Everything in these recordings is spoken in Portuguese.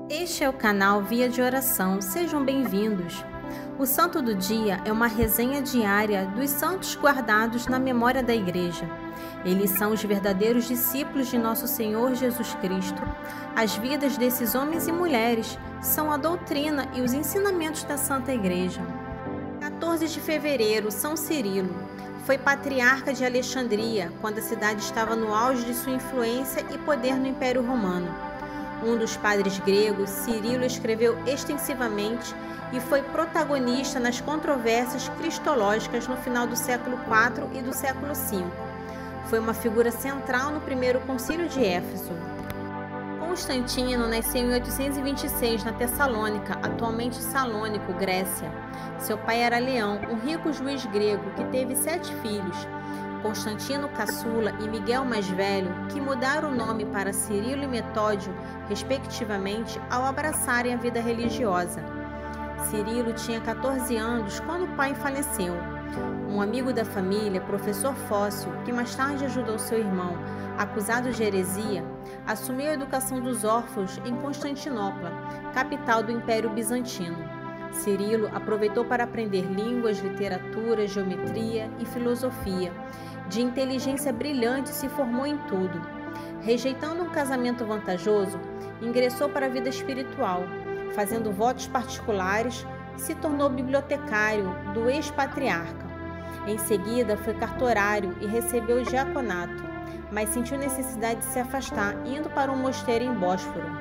Este é o canal Via de Oração, sejam bem-vindos. O Santo do Dia é uma resenha diária dos santos guardados na memória da Igreja. Eles são os verdadeiros discípulos de nosso Senhor Jesus Cristo. As vidas desses homens e mulheres são a doutrina e os ensinamentos da Santa Igreja. 14 de fevereiro, São Cirilo. Foi patriarca de Alexandria, quando a cidade estava no auge de sua influência e poder no Império Romano. Um dos padres gregos, Cirilo escreveu extensivamente e foi protagonista nas controvérsias cristológicas no final do século IV e do século V. Foi uma figura central no primeiro concílio de Éfeso. Constantino nasceu em 826 na Tessalônica, atualmente Salônico, Grécia. Seu pai era Leão, um rico juiz grego que teve 7 filhos. Constantino Caçula e Miguel mais velho, que mudaram o nome para Cirilo e Metódio, respectivamente, ao abraçarem a vida religiosa. Cirilo tinha 14 anos quando o pai faleceu. Um amigo da família, professor Fócio, que mais tarde ajudou seu irmão, acusado de heresia, assumiu a educação dos órfãos em Constantinopla, capital do Império Bizantino. Cirilo aproveitou para aprender línguas, literatura, geometria e filosofia. De inteligência brilhante, se formou em tudo. Rejeitando um casamento vantajoso, ingressou para a vida espiritual. Fazendo votos particulares, se tornou bibliotecário do ex-patriarca. Em seguida, foi cartorário e recebeu o diaconato, mas sentiu necessidade de se afastar, indo para um mosteiro em Bósforo.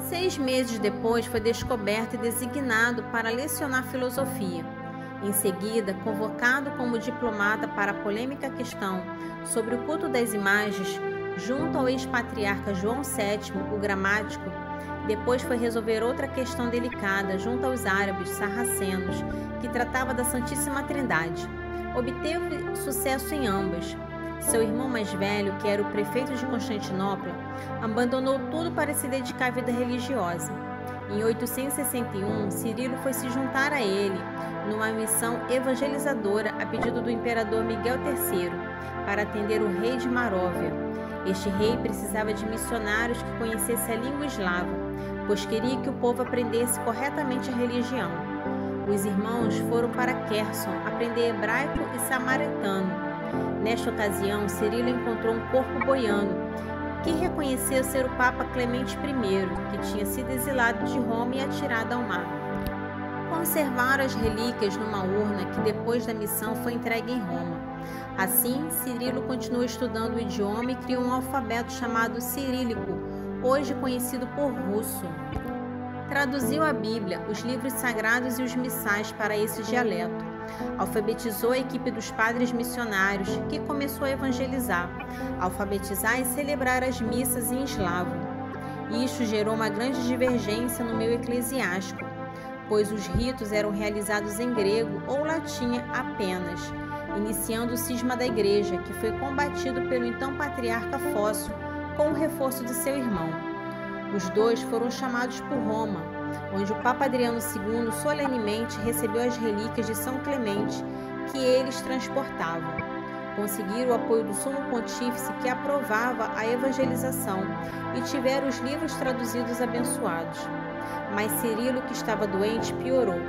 6 meses depois, foi descoberto e designado para lecionar filosofia. Em seguida, convocado como diplomata para a polêmica questão sobre o culto das imagens, junto ao ex-patriarca João VII, o gramático, depois foi resolver outra questão delicada junto aos árabes sarracenos, que tratava da Santíssima Trindade. Obteve sucesso em ambas. Seu irmão mais velho, que era o prefeito de Constantinopla, abandonou tudo para se dedicar à vida religiosa. Em 861, Cirilo foi se juntar a ele numa missão evangelizadora a pedido do imperador Miguel III para atender o rei de Moróvia. Este rei precisava de missionários que conhecessem a língua eslava, pois queria que o povo aprendesse corretamente a religião. Os irmãos foram para Querson aprender hebraico e samaritano. Nesta ocasião, Cirilo encontrou um corpo boiano, que reconheceu ser o Papa Clemente I, que tinha sido exilado de Roma e atirado ao mar. Conservaram as relíquias numa urna que depois da missão foi entregue em Roma. Assim, Cirilo continuou estudando o idioma e criou um alfabeto chamado cirílico, hoje conhecido por russo. Traduziu a Bíblia, os livros sagrados e os missais para esse dialeto. Alfabetizou a equipe dos padres missionários, que começou a evangelizar, alfabetizar e celebrar as missas em eslavo. Isto gerou uma grande divergência no meio eclesiástico, pois os ritos eram realizados em grego ou latim apenas, iniciando o cisma da Igreja, que foi combatido pelo então patriarca Fócio com o reforço de seu irmão. Os dois foram chamados por Roma, onde o Papa Adriano II solenemente recebeu as relíquias de São Clemente que eles transportavam. Conseguiram o apoio do Sumo Pontífice, que aprovava a evangelização, e tiveram os livros traduzidos abençoados. Mas Cirilo, que estava doente, piorou.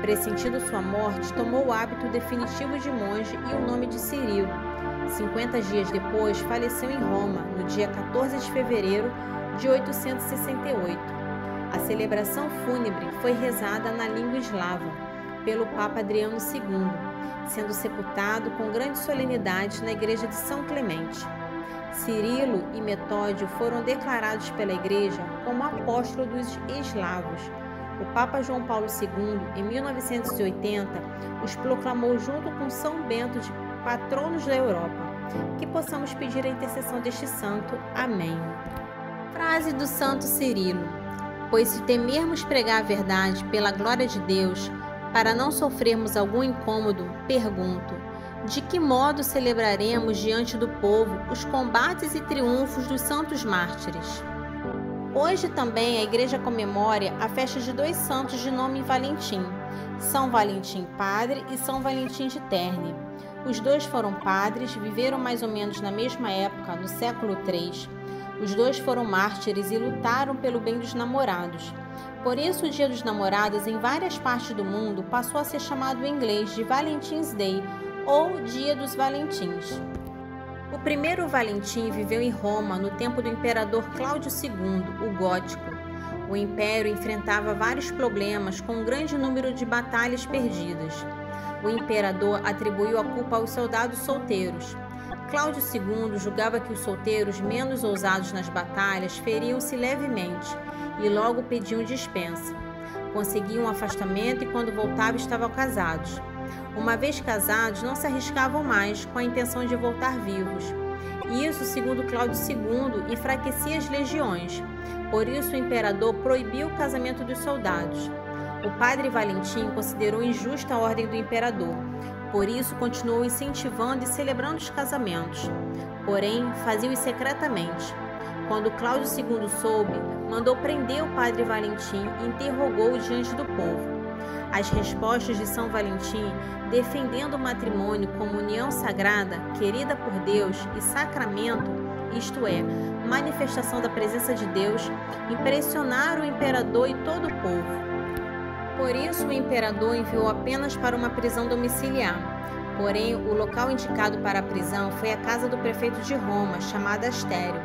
Pressentindo sua morte, tomou o hábito definitivo de monge e o nome de Cirilo. 50 dias depois, faleceu em Roma, no dia 14 de fevereiro de 868. A celebração fúnebre foi rezada na língua eslava, pelo Papa Adriano II, sendo sepultado com grande solenidade na igreja de São Clemente. Cirilo e Metódio foram declarados pela Igreja como apóstolos dos eslavos. O Papa João Paulo II, em 1980, os proclamou junto com São Bento de patronos da Europa. Que possamos pedir a intercessão deste santo. Amém. Frase do Santo Cirilo: pois se temermos pregar a verdade pela glória de Deus, para não sofrermos algum incômodo, pergunto: de que modo celebraremos diante do povo os combates e triunfos dos santos mártires? Hoje também a Igreja comemora a festa de 2 santos de nome Valentim, São Valentim Padre e São Valentim de Terni. Os dois foram padres, viveram mais ou menos na mesma época, no século III. Os dois foram mártires e lutaram pelo bem dos namorados. Por isso, o Dia dos Namorados em várias partes do mundo passou a ser chamado em inglês de Valentine's Day ou Dia dos Valentins. O primeiro Valentim viveu em Roma no tempo do imperador Cláudio II, o Gótico. O império enfrentava vários problemas com um grande número de batalhas perdidas. O imperador atribuiu a culpa aos soldados solteiros. Cláudio II julgava que os solteiros menos ousados nas batalhas feriam-se levemente e logo pediam dispensa. Conseguiam um afastamento e quando voltavam estavam casados. Uma vez casados, não se arriscavam mais com a intenção de voltar vivos. Isso, segundo Cláudio II, enfraquecia as legiões. Por isso, o imperador proibiu o casamento dos soldados. O padre Valentim considerou injusta a ordem do imperador. Por isso, continuou incentivando e celebrando os casamentos. Porém, fazia-os secretamente. Quando Cláudio II soube, mandou prender o padre Valentim e interrogou-o diante do povo. As respostas de São Valentim, defendendo o matrimônio como união sagrada, querida por Deus e sacramento, isto é, manifestação da presença de Deus, impressionaram o imperador e todo o povo. Por isso, o imperador enviou apenas para uma prisão domiciliar. Porém, o local indicado para a prisão foi a casa do prefeito de Roma, chamada Astério.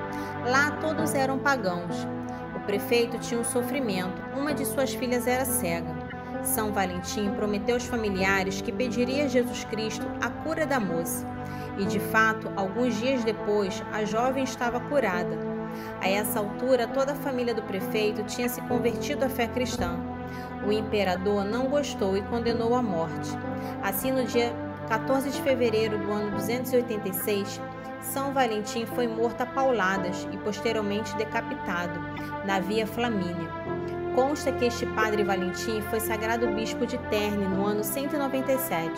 Lá todos eram pagãos. O prefeito tinha um sofrimento, uma de suas filhas era cega. São Valentim prometeu aos familiares que pediria a Jesus Cristo a cura da moça. E, de fato, alguns dias depois, a jovem estava curada. A essa altura, toda a família do prefeito tinha se convertido à fé cristã. O imperador não gostou e condenou à morte. Assim, no dia 14 de fevereiro do ano 286, São Valentim foi morto a pauladas e posteriormente decapitado na Via Flamínia. Consta que este padre Valentim foi sagrado bispo de Terni no ano 197.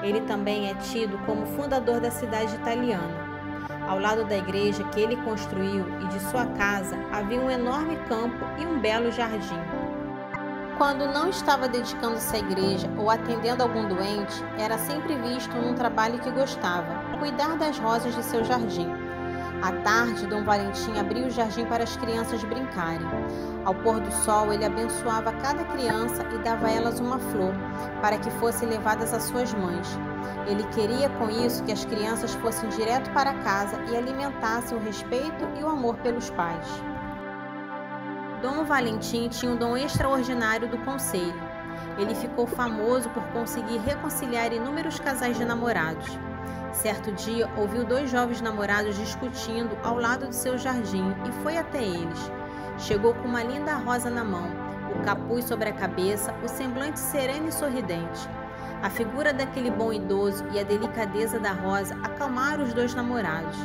Ele também é tido como fundador da cidade italiana. Ao lado da igreja que ele construiu e de sua casa havia um enorme campo e um belo jardim. Quando não estava dedicando-se à igreja ou atendendo algum doente, era sempre visto num trabalho que gostava, cuidar das rosas de seu jardim. À tarde, Dom Valentim abria o jardim para as crianças brincarem. Ao pôr do sol, ele abençoava cada criança e dava a elas uma flor, para que fossem levadas às suas mães. Ele queria com isso que as crianças fossem direto para casa e alimentassem o respeito e o amor pelos pais. Dom Valentim tinha um dom extraordinário do conselho. Ele ficou famoso por conseguir reconciliar inúmeros casais de namorados. Certo dia, ouviu dois jovens namorados discutindo ao lado do seu jardim e foi até eles. Chegou com uma linda rosa na mão, o capuz sobre a cabeça, o semblante sereno e sorridente. A figura daquele bom idoso e a delicadeza da rosa acalmaram os dois namorados.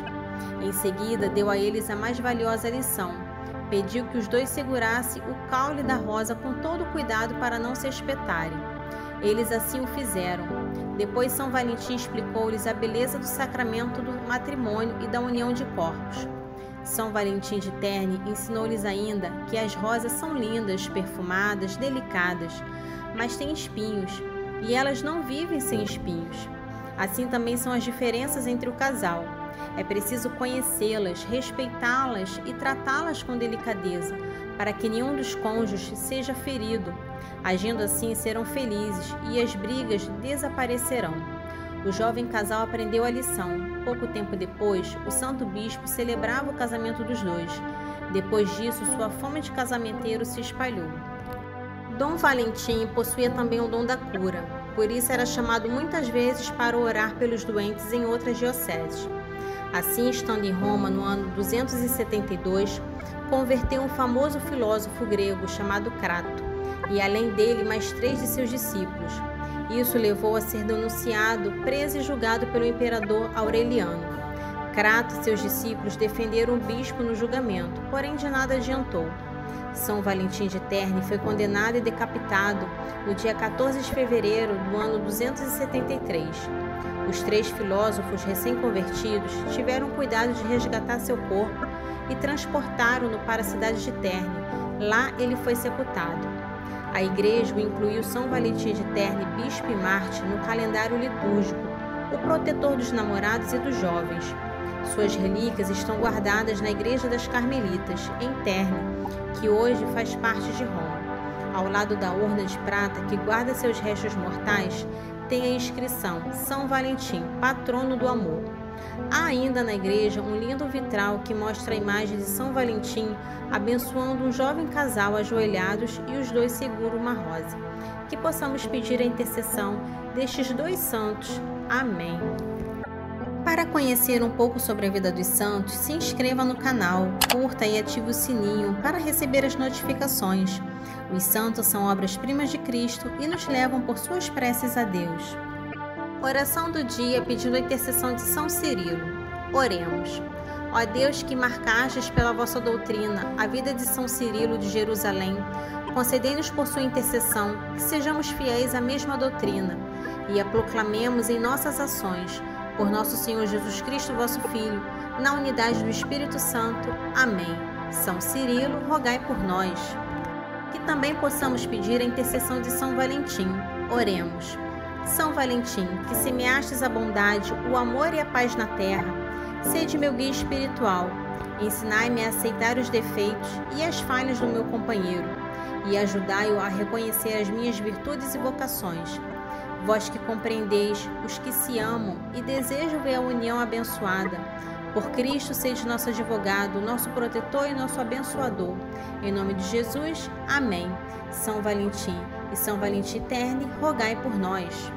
Em seguida, deu a eles a mais valiosa lição. Pediu que os dois segurassem o caule da rosa com todo cuidado para não se espetarem. Eles assim o fizeram. Depois São Valentim explicou-lhes a beleza do sacramento do matrimônio e da união de corpos. São Valentim de Terni ensinou-lhes ainda que as rosas são lindas, perfumadas, delicadas, mas têm espinhos, e elas não vivem sem espinhos. Assim também são as diferenças entre o casal. É preciso conhecê-las, respeitá-las e tratá-las com delicadeza, para que nenhum dos cônjuges seja ferido. Agindo assim, serão felizes e as brigas desaparecerão. O jovem casal aprendeu a lição. Pouco tempo depois, o santo bispo celebrava o casamento dos dois. Depois disso, sua fama de casamenteiro se espalhou. Dom Valentim possuía também o dom da cura. Por isso era chamado muitas vezes para orar pelos doentes em outras dioceses. Assim, estando em Roma no ano 272, converteu um famoso filósofo grego chamado Crato, e além dele mais 3 de seus discípulos. Isso levou a ser denunciado, preso e julgado pelo imperador Aureliano. Crato e seus discípulos defenderam o bispo no julgamento, porém de nada adiantou. São Valentim de Terni foi condenado e decapitado no dia 14 de fevereiro do ano 273. Os 3 filósofos recém-convertidos tiveram cuidado de resgatar seu corpo e transportaram-no para a cidade de Terni. Lá ele foi sepultado. A Igreja o incluiu São Valentim de Terni, bispo e mártir, no calendário litúrgico, o protetor dos namorados e dos jovens. Suas relíquias estão guardadas na Igreja das Carmelitas, em Terni, que hoje faz parte de Roma. Ao lado da urna de prata que guarda seus restos mortais, tem a inscrição São Valentim, patrono do amor. Há ainda na igreja um lindo vitral que mostra a imagem de São Valentim abençoando um jovem casal ajoelhados e os dois seguram uma rosa. Que possamos pedir a intercessão destes dois santos. Amém. Para conhecer um pouco sobre a vida dos santos, se inscreva no canal, curta e ative o sininho para receber as notificações. Os santos são obras-primas de Cristo e nos levam por suas preces a Deus. Oração do dia pedindo a intercessão de São Cirilo. Oremos. Ó Deus, que marcastes pela vossa doutrina a vida de São Cirilo de Jerusalém, concedei-nos por sua intercessão que sejamos fiéis à mesma doutrina e a proclamemos em nossas ações. Por nosso Senhor Jesus Cristo, vosso Filho, na unidade do Espírito Santo. Amém. São Cirilo, rogai por nós. Que também possamos pedir a intercessão de São Valentim. Oremos. São Valentim, que semeastes a bondade, o amor e a paz na terra, sede meu guia espiritual. Ensinai-me a aceitar os defeitos e as falhas do meu companheiro e ajudai-o a reconhecer as minhas virtudes e vocações. Vós que compreendeis os que se amam e desejam ver a união abençoada, por Cristo sede nosso advogado, nosso protetor e nosso abençoador. Em nome de Jesus, amém. São Valentim e São Valentim Terni, rogai por nós.